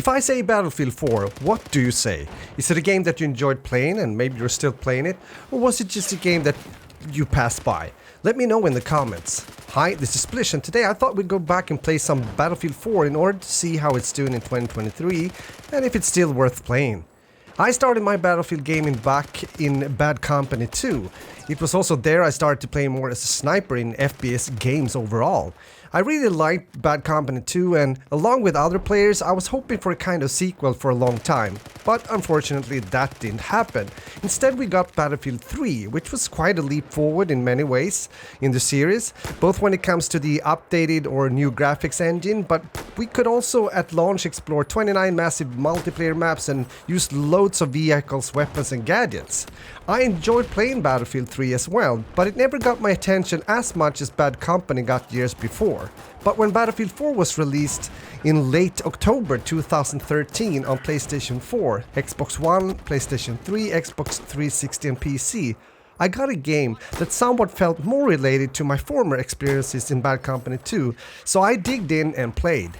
If I say Battlefield 4, what do you say? Is it a game that you enjoyed playing and maybe you're still playing it? Or was it just a game that you passed by? Let me know in the comments. Hi, this is Splish, and today I thought we'd go back and play some Battlefield 4 in order to see how it's doing in 2023 and if it's still worth playing. I started my Battlefield gaming back in Bad Company 2. It was also there I started to play more as a sniper in FPS games overall. I really liked Bad Company 2, and along with other players I was hoping for a kind of sequel for a long time, but unfortunately that didn't happen. Instead we got Battlefield 3, which was quite a leap forward in many ways in the series, both when it comes to the updated or new graphics engine, but we could also at launch explore 29 massive multiplayer maps and use loads of vehicles, weapons and gadgets. I enjoyed playing Battlefield 3 as well, but it never got my attention as much as Bad Company got years before. But when Battlefield 4 was released in late October 2013 on PlayStation 4, Xbox One, PlayStation 3, Xbox 360 and PC, I got a game that somewhat felt more related to my former experiences in Bad Company 2, so I digged in and played.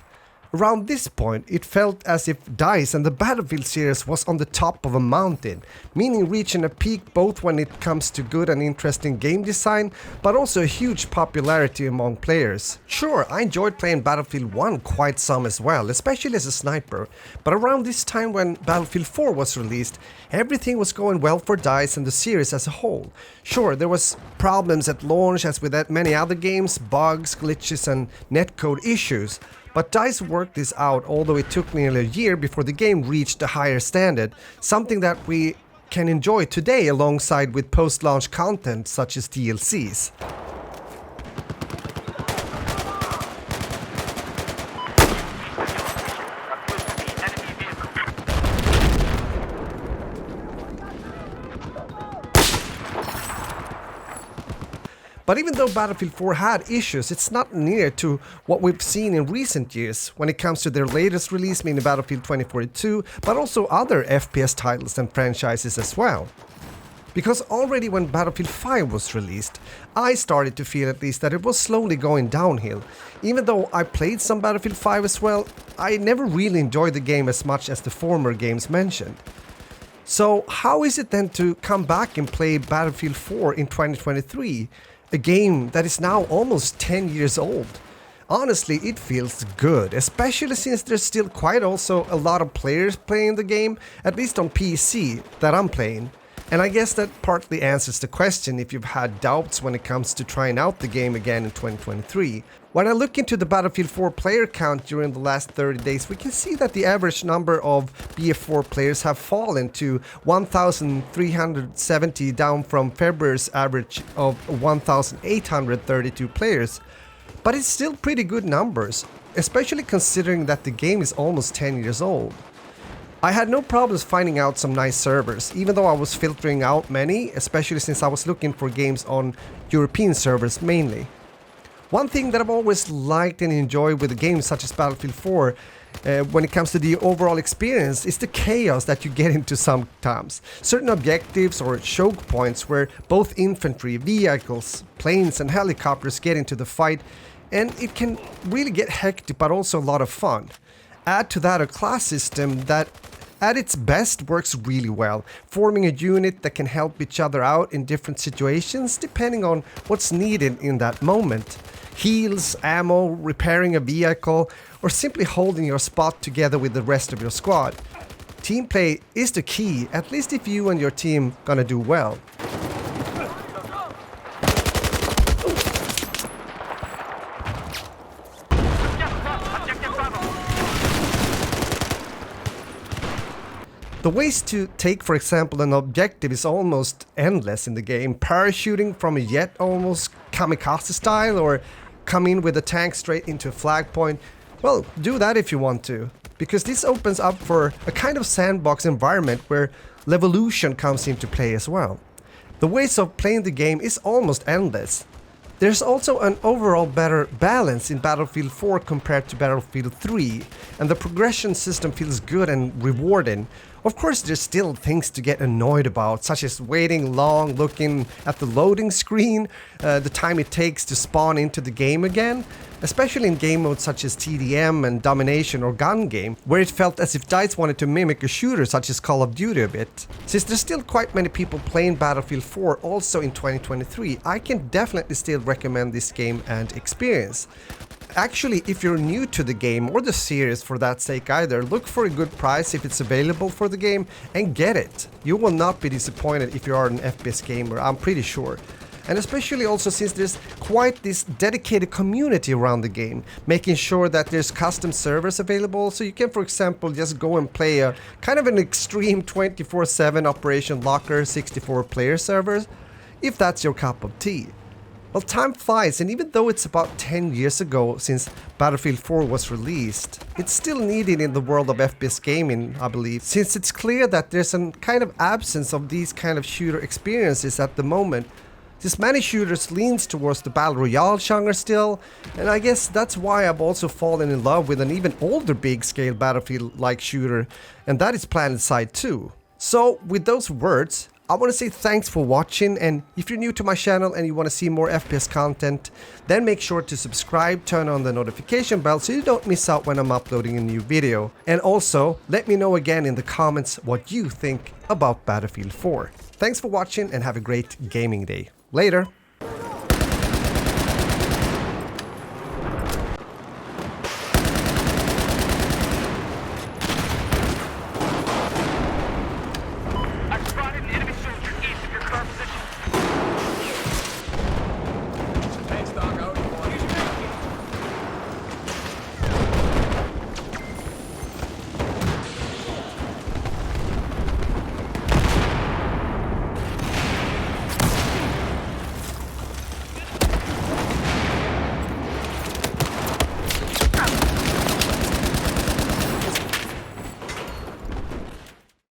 Around this point, it felt as if DICE and the Battlefield series was on the top of a mountain, meaning reaching a peak both when it comes to good and interesting game design, but also a huge popularity among players. Sure, I enjoyed playing Battlefield 1 quite some as well, especially as a sniper, but around this time when Battlefield 4 was released, everything was going well for DICE and the series as a whole. Sure, there was problems at launch as with many other games, bugs, glitches and netcode issues. But DICE worked this out, although it took nearly a year before the game reached a higher standard, something that we can enjoy today alongside with post-launch content such as DLCs. But even though Battlefield 4 had issues, it's not near to what we've seen in recent years when it comes to their latest release, meaning Battlefield 2042, but also other FPS titles and franchises as well. Because already when Battlefield 5 was released, I started to feel at least that it was slowly going downhill. Even though I played some Battlefield 5 as well, I never really enjoyed the game as much as the former games mentioned. So how is it then to come back and play Battlefield 4 in 2023? A game that is now almost 10 years old. Honestly, it feels good, especially since there's still quite also a lot of players playing the game, at least on PC, that I'm playing. And I guess that partly answers the question if you've had doubts when it comes to trying out the game again in 2023. When I look into the Battlefield 4 player count during the last 30 days, we can see that the average number of BF4 players have fallen to 1,370, down from February's average of 1,832 players. But it's still pretty good numbers, especially considering that the game is almost 10 years old. I had no problems finding out some nice servers, even though I was filtering out many, especially since I was looking for games on European servers mainly. One thing that I've always liked and enjoyed with games such as Battlefield 4 when it comes to the overall experience is the chaos that you get into sometimes. Certain objectives or choke points where both infantry, vehicles, planes and helicopters get into the fight, and it can really get hectic but also a lot of fun. Add to that a class system that at its best works really well, forming a unit that can help each other out in different situations depending on what's needed in that moment. Heals, ammo, repairing a vehicle, or simply holding your spot together with the rest of your squad. Team play is the key, at least if you and your team gonna do well. The ways to take, for example, an objective is almost endless in the game. Parachuting from a jet almost kamikaze style, or come in with a tank straight into a flag point. Well, do that if you want to, because this opens up for a kind of sandbox environment where Levolution comes into play as well. The ways of playing the game is almost endless. There's also an overall better balance in Battlefield 4 compared to Battlefield 3, and the progression system feels good and rewarding. Of course, there's still things to get annoyed about, such as waiting long, looking at the loading screen, the time it takes to spawn into the game again, especially in game modes such as TDM and Domination or Gun Game, where it felt as if DICE wanted to mimic a shooter such as Call of Duty a bit. Since there's still quite many people playing Battlefield 4 also in 2023, I can definitely still recommend this game and experience. Actually, if you're new to the game, or the series for that sake either, look for a good price if it's available for the game and get it. You will not be disappointed if you are an FPS gamer, I'm pretty sure. And especially also since there's quite this dedicated community around the game, making sure that there's custom servers available, so you can, for example, just go and play a kind of an extreme 24/7 Operation Locker 64 player server, if that's your cup of tea. Well, time flies, and even though it's about 10 years ago since Battlefield 4 was released, it's still needed in the world of FPS gaming, I believe, since it's clear that there's a kind of absence of these kind of shooter experiences at the moment, since many shooters leans towards the Battle Royale genre still, and I guess that's why I've also fallen in love with an even older big-scale Battlefield-like shooter, and that is PlanetSide 2. So, with those words, I want to say thanks for watching, and if you're new to my channel and you want to see more FPS content, then make sure to subscribe, turn on the notification bell so you don't miss out when I'm uploading a new video. And also, let me know again in the comments what you think about Battlefield 4. Thanks for watching and have a great gaming day. Later!